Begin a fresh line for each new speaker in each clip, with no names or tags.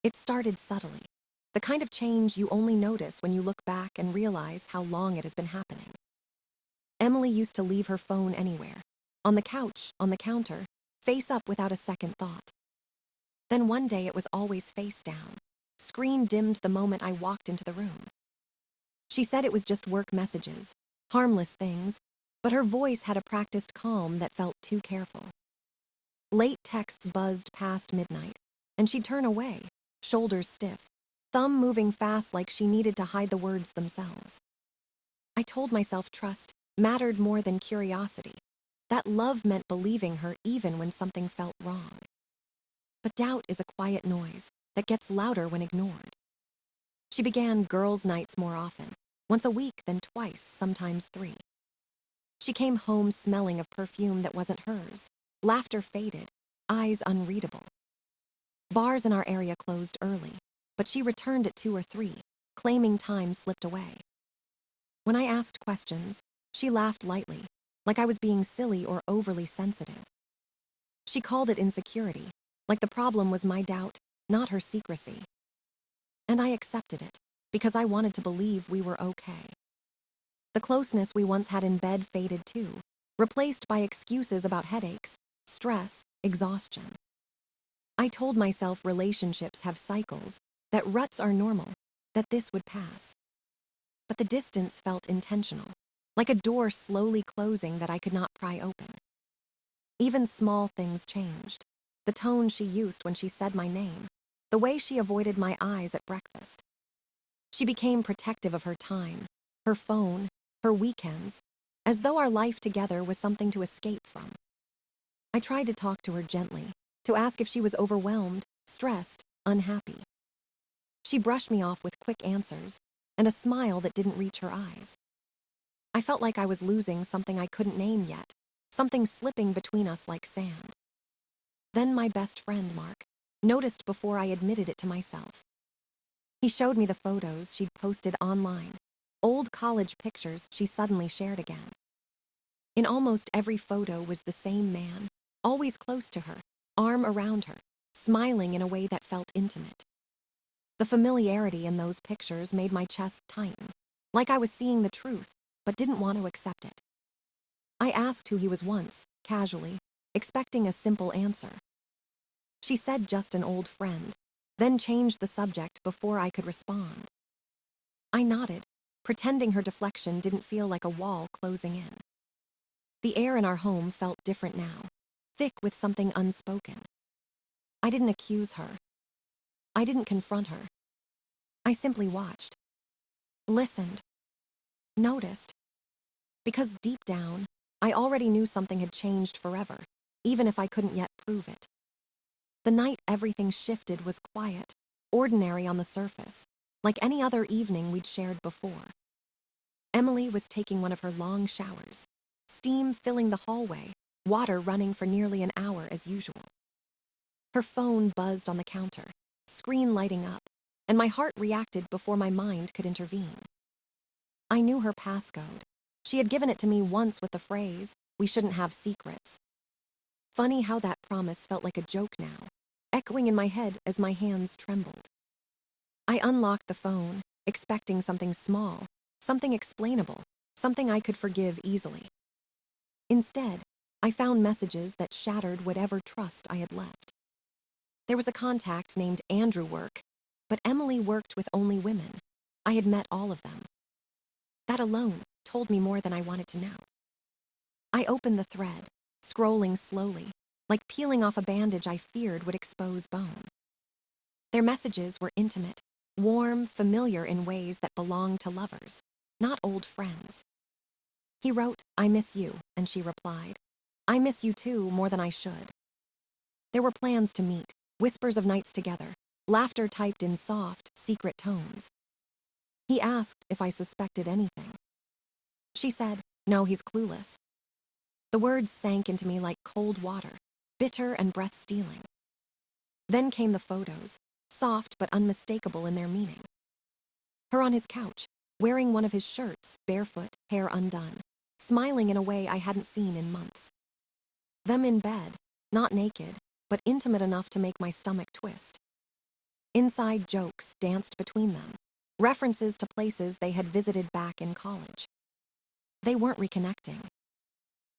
It started subtly, the kind of change you only notice when you look back and realize how long it has been happening. Emily used to leave her phone anywhere, on the couch, on the counter, face up without a second thought. Then one day it was always face down. Screen dimmed the moment I walked into the room. She said it was just work messages, harmless things, but her voice had a practiced calm that felt too careful. Late texts buzzed past midnight, and she'd turn away, shoulders stiff, thumb moving fast like she needed to hide the words themselves. I told myself trust mattered more than curiosity, that love meant believing her even when something felt wrong. But doubt is a quiet noise that gets louder when ignored. She began girls' nights more often, once a week, then twice, sometimes 3. She came home smelling of perfume that wasn't hers, laughter faded, eyes unreadable. Bars in our area closed early, but she returned at 2 or 3, claiming time slipped away. When I asked questions, she laughed lightly, like I was being silly or overly sensitive. She called it insecurity, like the problem was my doubt, not her secrecy. And I accepted it, because I wanted to believe we were okay. The closeness we once had in bed faded too, replaced by excuses about headaches, stress, exhaustion. I told myself relationships have cycles, that ruts are normal, that this would pass. But the distance felt intentional, like a door slowly closing that I could not pry open. Even small things changed. The tone she used when she said my name, the way she avoided my eyes at breakfast. She became protective of her time, her phone, her weekends, as though our life together was something to escape from. I tried to talk to her gently, to ask if she was overwhelmed, stressed, unhappy. She brushed me off with quick answers, and a smile that didn't reach her eyes. I felt like I was losing something I couldn't name yet, something slipping between us like sand. Then my best friend, Mark, noticed before I admitted it to myself. He showed me the photos she'd posted online, old college pictures she suddenly shared again. In almost every photo was the same man, always close to her, arm around her, smiling in a way that felt intimate. The familiarity in those pictures made my chest tighten, like I was seeing the truth, but didn't want to accept it. I asked who he was once, casually, expecting a simple answer. She said just an old friend, then changed the subject before I could respond. I nodded, pretending her deflection didn't feel like a wall closing in. The air in our home felt different now, thick with something unspoken. I didn't accuse her. I didn't confront her. I simply watched, listened, noticed. Because deep down, I already knew something had changed forever, even if I couldn't yet prove it. The night everything shifted was quiet, ordinary on the surface, like any other evening we'd shared before. Emily was taking one of her long showers, steam filling the hallway, water running for nearly an hour as usual. Her phone buzzed on the counter, screen lighting up, and my heart reacted before my mind could intervene. I knew her passcode. She had given it to me once with the phrase, "We shouldn't have secrets." Funny how that promise felt like a joke now, echoing in my head as my hands trembled. I unlocked the phone, expecting something small, something explainable, something I could forgive easily. Instead, I found messages that shattered whatever trust I had left. There was a contact named Andrew Work, but Emily worked with only women. I had met all of them. That alone told me more than I wanted to know. I opened the thread, scrolling slowly, like peeling off a bandage I feared would expose bone. Their messages were intimate, warm, familiar in ways that belonged to lovers, not old friends. He wrote, "I miss you," and she replied, "I miss you too, more than I should." There were plans to meet, whispers of nights together, laughter typed in soft, secret tones. He asked if I suspected anything. She said, "No, he's clueless." The words sank into me like cold water, bitter and breath-stealing. Then came the photos, soft but unmistakable in their meaning. Her on his couch, wearing one of his shirts, barefoot, hair undone, smiling in a way I hadn't seen in months. Them in bed, not naked, but intimate enough to make my stomach twist. Inside jokes danced between them, references to places they had visited back in college. They weren't reconnecting.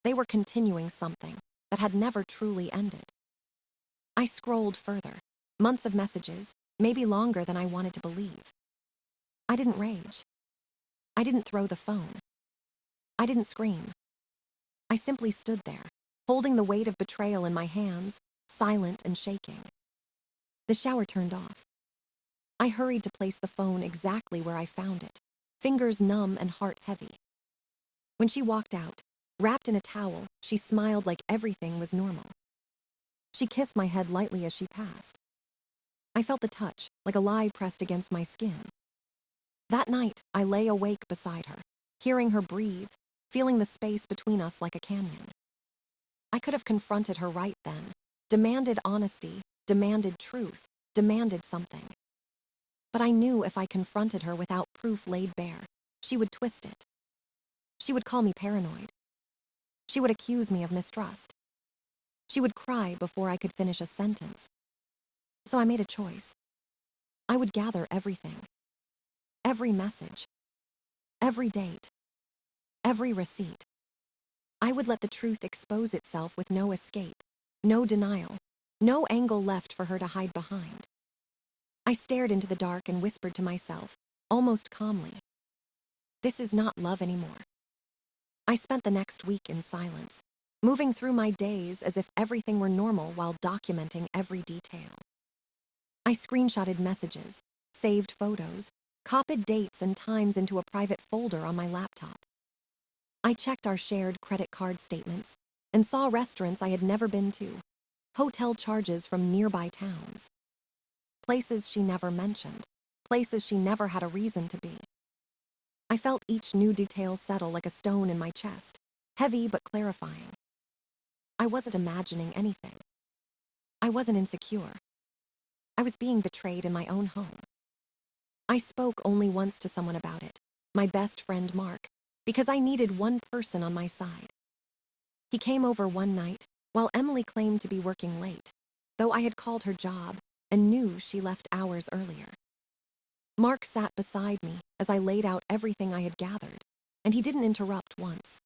They were continuing something that had never truly ended. I scrolled further, months of messages, maybe longer than I wanted to believe. I didn't rage. I didn't throw the phone. I didn't scream. I simply stood there, holding the weight of betrayal in my hands, silent and shaking. The shower turned off. I hurried to place the phone exactly where I found it, fingers numb and heart heavy. When she walked out, wrapped in a towel, she smiled like everything was normal. She kissed my head lightly as she passed. I felt the touch, like a lie pressed against my skin. That night, I lay awake beside her, hearing her breathe, feeling the space between us like a canyon. I could have confronted her right then, demanded honesty, demanded truth, demanded something. But I knew if I confronted her without proof laid bare, she would twist it. She would call me paranoid. She would accuse me of mistrust. She would cry before I could finish a sentence. So I made a choice. I would gather everything. Every message. Every date. Every receipt. I would let the truth expose itself with no escape, no denial, no angle left for her to hide behind. I stared into the dark and whispered to myself, almost calmly, "This is not love anymore." I spent the next week in silence, moving through my days as if everything were normal while documenting every detail. I screenshotted messages, saved photos, copied dates and times into a private folder on my laptop. I checked our shared credit card statements and saw restaurants I had never been to, hotel charges from nearby towns, places she never mentioned, places she never had a reason to be. I felt each new detail settle like a stone in my chest, heavy but clarifying. I wasn't imagining anything. I wasn't insecure. I was being betrayed in my own home. I spoke only once to someone about it, my best friend Mark, because I needed one person on my side. He came over one night while Emily claimed to be working late, though I had called her job and knew she left hours earlier. Mark sat beside me as I laid out everything I had gathered, and he didn't interrupt once.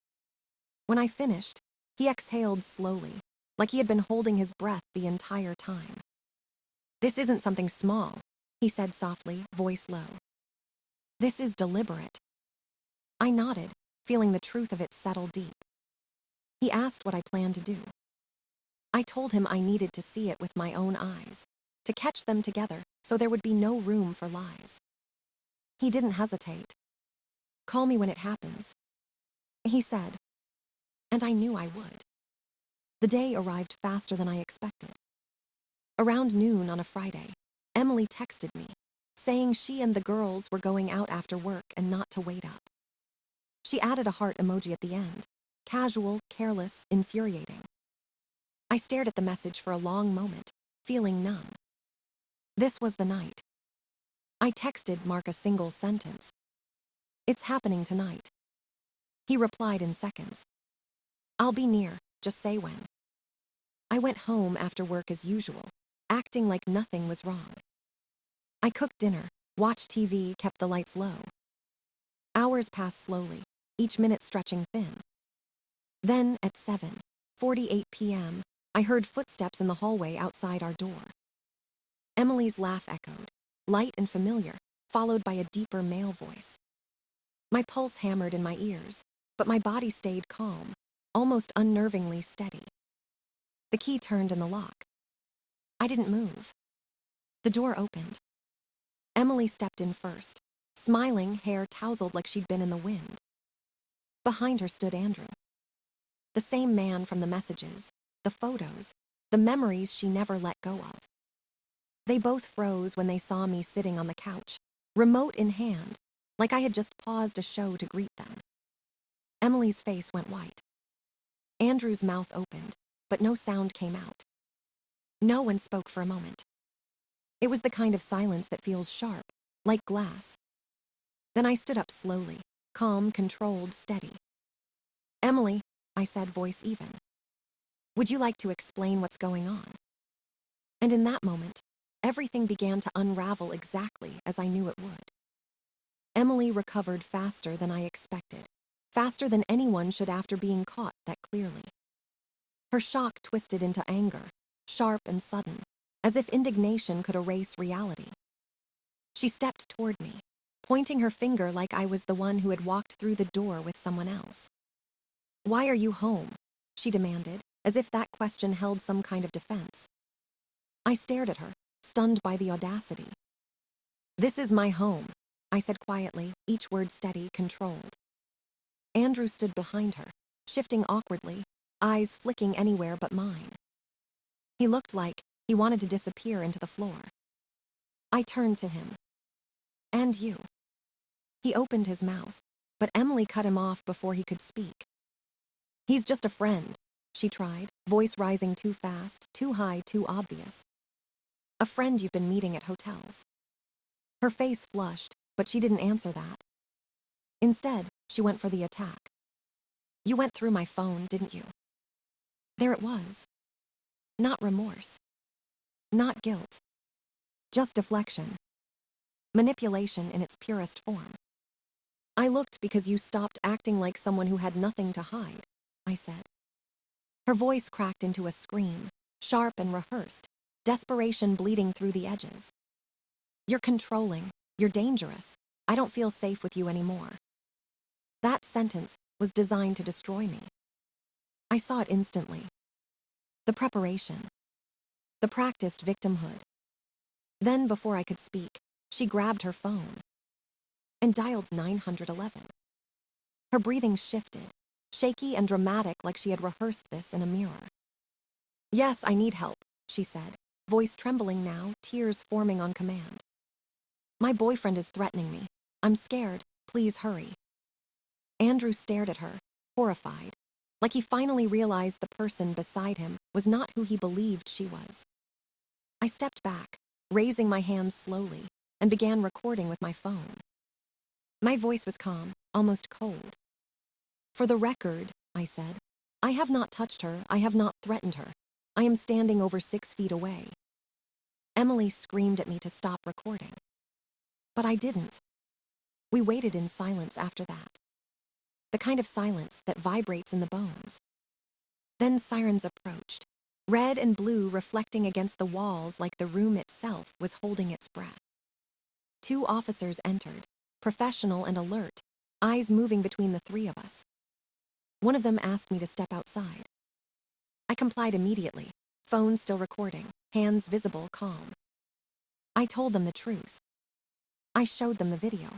When I finished, he exhaled slowly, like he had been holding his breath the entire time. "This isn't something small," he said softly, voice low. "This is deliberate." I nodded, feeling the truth of it settle deep. He asked what I planned to do. I told him I needed to see it with my own eyes, to catch them together so there would be no room for lies. He didn't hesitate. "Call me when it happens," he said, and I knew I would. The day arrived faster than I expected. Around noon on a Friday, Emily texted me, saying she and the girls were going out after work and not to wait up. She added a heart emoji at the end, casual, careless, infuriating. I stared at the message for a long moment, feeling numb. This was the night. I texted Mark a single sentence. "It's happening tonight." He replied in seconds. "I'll be near, just say when." I went home after work as usual, acting like nothing was wrong. I cooked dinner, watched TV, kept the lights low. Hours passed slowly, each minute stretching thin. Then, at 7:48 p.m., I heard footsteps in the hallway outside our door. Emily's laugh echoed, light and familiar, followed by a deeper male voice. My pulse hammered in my ears, but my body stayed calm, almost unnervingly steady. The key turned in the lock. I didn't move. The door opened. Emily stepped in first, smiling, hair tousled like she'd been in the wind. Behind her stood Andrew. The same man from the messages, the photos, the memories she never let go of. They both froze when they saw me sitting on the couch, remote in hand, like I had just paused a show to greet them. Emily's face went white. Andrew's mouth opened, but no sound came out. No one spoke for a moment. It was the kind of silence that feels sharp, like glass. Then I stood up slowly, calm, controlled, steady. "Emily," I said, voice even, "would you like to explain what's going on?" And in that moment, everything began to unravel exactly as I knew it would. Emily recovered faster than I expected, faster than anyone should after being caught that clearly. Her shock twisted into anger, sharp and sudden, as if indignation could erase reality. She stepped toward me, pointing her finger like I was the one who had walked through the door with someone else. "Why are you home?" she demanded, as if that question held some kind of defense. I stared at her, stunned by the audacity. "This is my home," I said quietly, each word steady, controlled. Andrew stood behind her, shifting awkwardly, eyes flicking anywhere but mine. He looked like he wanted to disappear into the floor. I turned to him. "And you?" He opened his mouth, but Emily cut him off before he could speak. "He's just a friend," she tried, voice rising too fast, too high, too obvious. "A friend you've been meeting at hotels." Her face flushed, but she didn't answer that. Instead, she went for the attack. "You went through my phone, didn't you?" There it was. Not remorse. Not guilt. Just deflection. Manipulation in its purest form. "I looked because you stopped acting like someone who had nothing to hide," I said. Her voice cracked into a scream, sharp and rehearsed, desperation bleeding through the edges. "You're controlling. You're dangerous. I don't feel safe with you anymore." That sentence was designed to destroy me. I saw it instantly. The preparation. The practiced victimhood. Then, before I could speak, she grabbed her phone and dialed 911. Her breathing shifted, shaky and dramatic like she had rehearsed this in a mirror. "Yes, I need help," she said, voice trembling now, tears forming on command. "My boyfriend is threatening me. I'm scared. Please hurry." Andrew stared at her, horrified, like he finally realized the person beside him was not who he believed she was. I stepped back, raising my hands slowly, and began recording with my phone. My voice was calm, almost cold. "For the record," I said, "I have not touched her, I have not threatened her. I am standing over 6 feet away." Emily screamed at me to stop recording. But I didn't. We waited in silence after that. The kind of silence that vibrates in the bones. Then sirens approached, red and blue reflecting against the walls like the room itself was holding its breath. 2 officers entered, professional and alert, eyes moving between the 3 of us. One of them asked me to step outside. I complied immediately, phone still recording, hands visible, calm. I told them the truth. I showed them the video.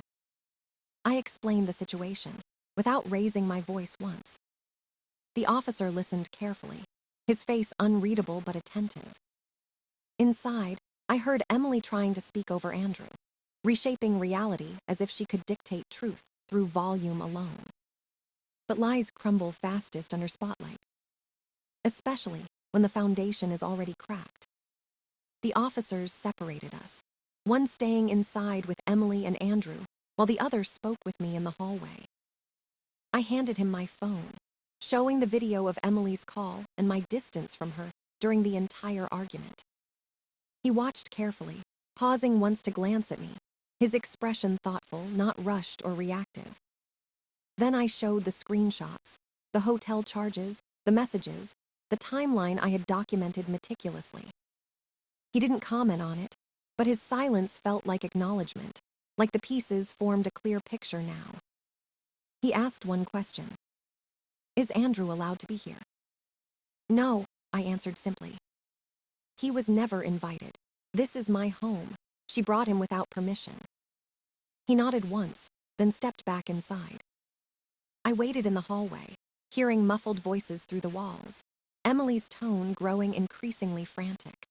I explained the situation, without raising my voice once. The officer listened carefully, his face unreadable but attentive. Inside, I heard Emily trying to speak over Andrew, reshaping reality as if she could dictate truth through volume alone. But lies crumble fastest under spotlight, especially when the foundation is already cracked. The officers separated us, one staying inside with Emily and Andrew, while the other spoke with me in the hallway. I handed him my phone, showing the video of Emily's call and my distance from her during the entire argument. He watched carefully, pausing once to glance at me, his expression thoughtful, not rushed or reactive. Then I showed the screenshots, the hotel charges, the messages, the timeline I had documented meticulously. He didn't comment on it, but his silence felt like acknowledgement, like the pieces formed a clear picture now. He asked one question. "Is Andrew allowed to be here?" "No," I answered simply. "He was never invited. This is my home. She brought him without permission." He nodded once, then stepped back inside. I waited in the hallway, hearing muffled voices through the walls, Emily's tone growing increasingly frantic.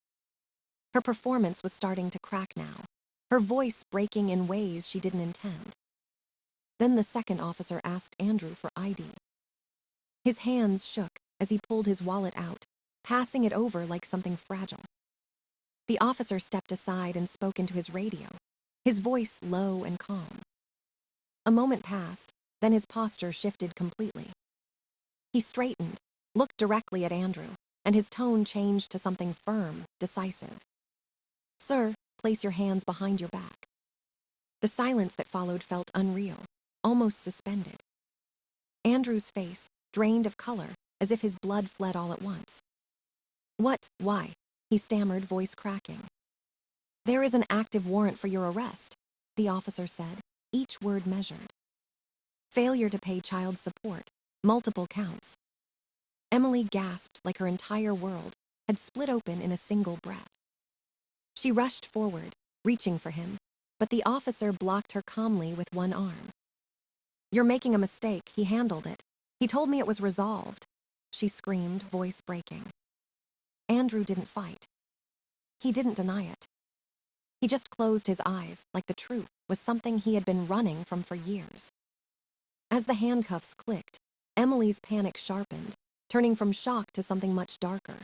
Her performance was starting to crack now, her voice breaking in ways she didn't intend. Then the second officer asked Andrew for ID. His hands shook as he pulled his wallet out, passing it over like something fragile. The officer stepped aside and spoke into his radio, his voice low and calm. A moment passed, then his posture shifted completely. He straightened, looked directly at Andrew, and his tone changed to something firm, decisive. "Sir, place your hands behind your back." The silence that followed felt unreal, almost suspended. Andrew's face, drained of color, as if his blood fled all at once. "What? Why?" he stammered, voice cracking. "There is an active warrant for your arrest," the officer said, each word measured. "Failure to pay child support, multiple counts." Emily gasped like her entire world had split open in a single breath. She rushed forward, reaching for him, but the officer blocked her calmly with one arm. "You're making a mistake. He handled it. He told me it was resolved," she screamed, voice breaking. Andrew didn't fight. He didn't deny it. He just closed his eyes like the truth was something he had been running from for years. As the handcuffs clicked, Emily's panic sharpened, turning from shock to something much darker.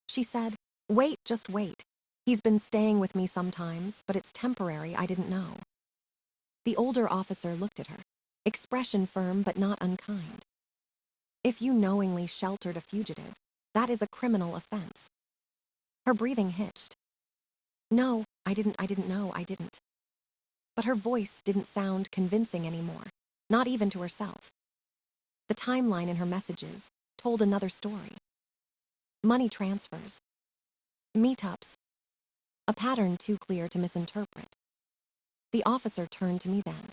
She said, "Wait, just wait. He's been staying with me sometimes, but it's temporary, I didn't know." The older officer looked at her, expression firm but not unkind. "If you knowingly sheltered a fugitive, that is a criminal offense." Her breathing hitched. "No, I didn't know, I didn't." But her voice didn't sound convincing anymore, not even to herself. The timeline in her messages told another story. Money transfers, meetups, a pattern too clear to misinterpret. The officer turned to me then.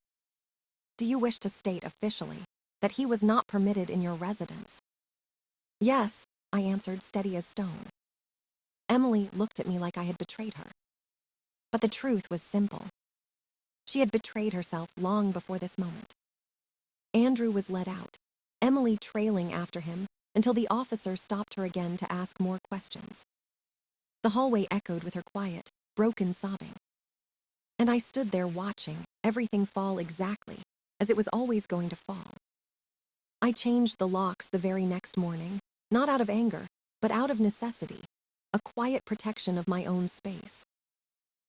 "Do you wish to state officially that he was not permitted in your residence?" "Yes," I answered, steady as stone. Emily looked at me like I had betrayed her. But the truth was simple. She had betrayed herself long before this moment. Andrew was led out, Emily trailing after him until the officer stopped her again to ask more questions. The hallway echoed with her quiet, broken sobbing. And I stood there watching everything fall exactly as it was always going to fall. I changed the locks the very next morning, not out of anger, but out of necessity, a quiet protection of my own space.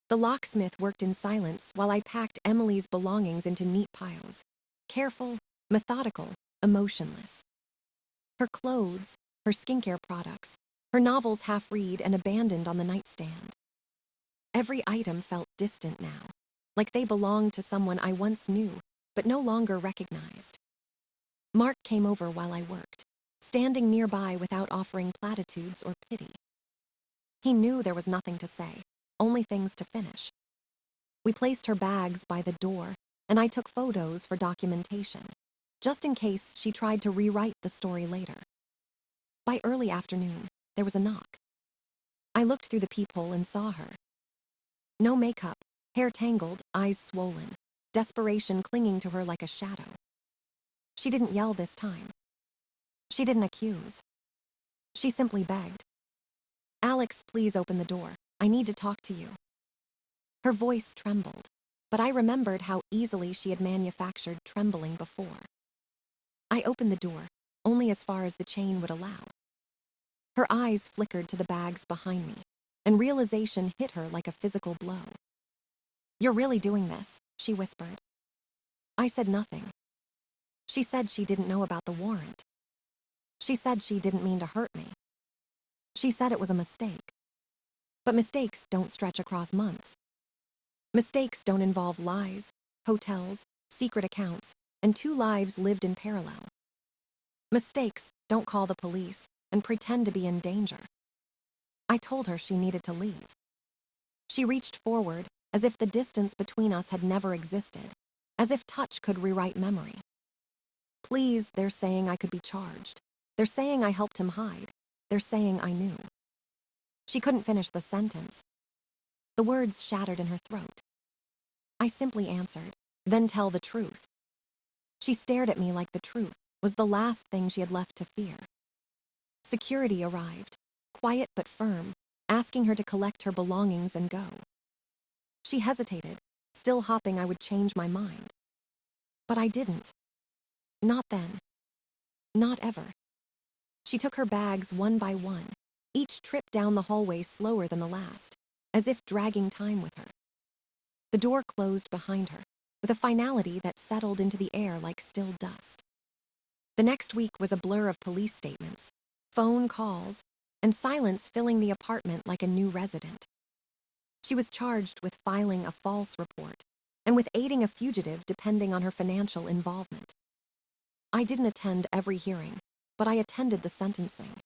The locksmith worked in silence while I packed Emily's belongings into neat piles, careful, methodical, emotionless. Her clothes, her skincare products, her novels half-read and abandoned on the nightstand. Every item felt distant now, like they belonged to someone I once knew, but no longer recognized. Mark came over while I worked, standing nearby without offering platitudes or pity. He knew there was nothing to say, only things to finish. We placed her bags by the door, and I took photos for documentation, just in case she tried to rewrite the story later. By early afternoon, there was a knock. I looked through the peephole and saw her. No makeup, hair tangled, eyes swollen, desperation clinging to her like a shadow. She didn't yell this time. She didn't accuse. She simply begged. "Alex, please open the door. I need to talk to you." Her voice trembled, but I remembered how easily she had manufactured trembling before. I opened the door, only as far as the chain would allow. Her eyes flickered to the bags behind me, and realization hit her like a physical blow. "You're really doing this," she whispered. I said nothing. She said she didn't know about the warrant. She said she didn't mean to hurt me. She said it was a mistake. But mistakes don't stretch across months. Mistakes don't involve lies, hotels, secret accounts, and two lives lived in parallel. Mistakes don't call the police and pretend to be in danger. I told her she needed to leave. She reached forward as if the distance between us had never existed, as if touch could rewrite memory. "Please, they're saying I could be charged. They're saying I helped him hide. They're saying I knew." She couldn't finish the sentence. The words shattered in her throat. I simply answered, "Then tell the truth." She stared at me like the truth was the last thing she had left to fear. Security arrived, quiet but firm, asking her to collect her belongings and go. She hesitated, still hoping I would change my mind. But I didn't. Not then. Not ever. She took her bags one by one, each trip down the hallway slower than the last, as if dragging time with her. The door closed behind her, with a finality that settled into the air like still dust. The next week was a blur of police statements, phone calls, and silence filling the apartment like a new resident. She was charged with filing a false report and with aiding a fugitive depending on her financial involvement. I didn't attend every hearing, but I attended the sentencing.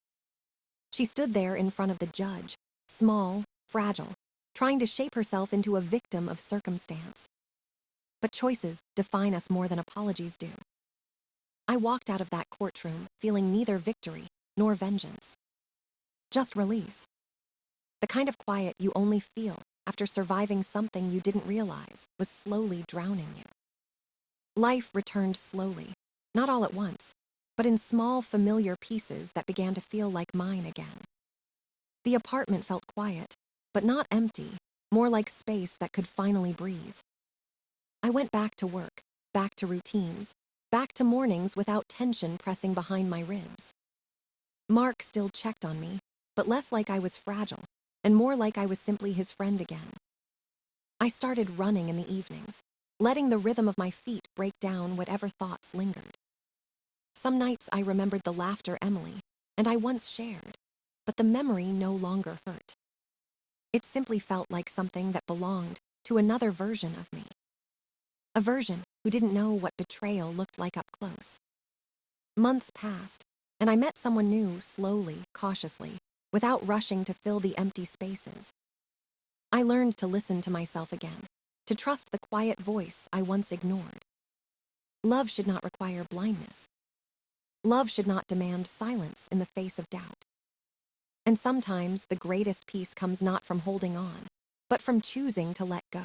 She stood there in front of the judge, small, fragile, trying to shape herself into a victim of circumstance. But choices define us more than apologies do. I walked out of that courtroom feeling neither victory nor vengeance, just release. The kind of quiet you only feel after surviving something you didn't realize was slowly drowning you. Life returned slowly, not all at once, but in small, familiar pieces that began to feel like mine again. The apartment felt quiet, but not empty, more like space that could finally breathe. I went back to work, back to routines, back to mornings without tension pressing behind my ribs. Mark still checked on me, but less like I was fragile, and more like I was simply his friend again. I started running in the evenings, letting the rhythm of my feet break down whatever thoughts lingered. Some nights I remembered the laughter Emily and I once shared, but the memory no longer hurt. It simply felt like something that belonged to another version of me. A version who didn't know what betrayal looked like up close. Months passed, and I met someone new slowly, cautiously, without rushing to fill the empty spaces. I learned to listen to myself again, to trust the quiet voice I once ignored. Love should not require blindness. Love should not demand silence in the face of doubt. And sometimes the greatest peace comes not from holding on, but from choosing to let go.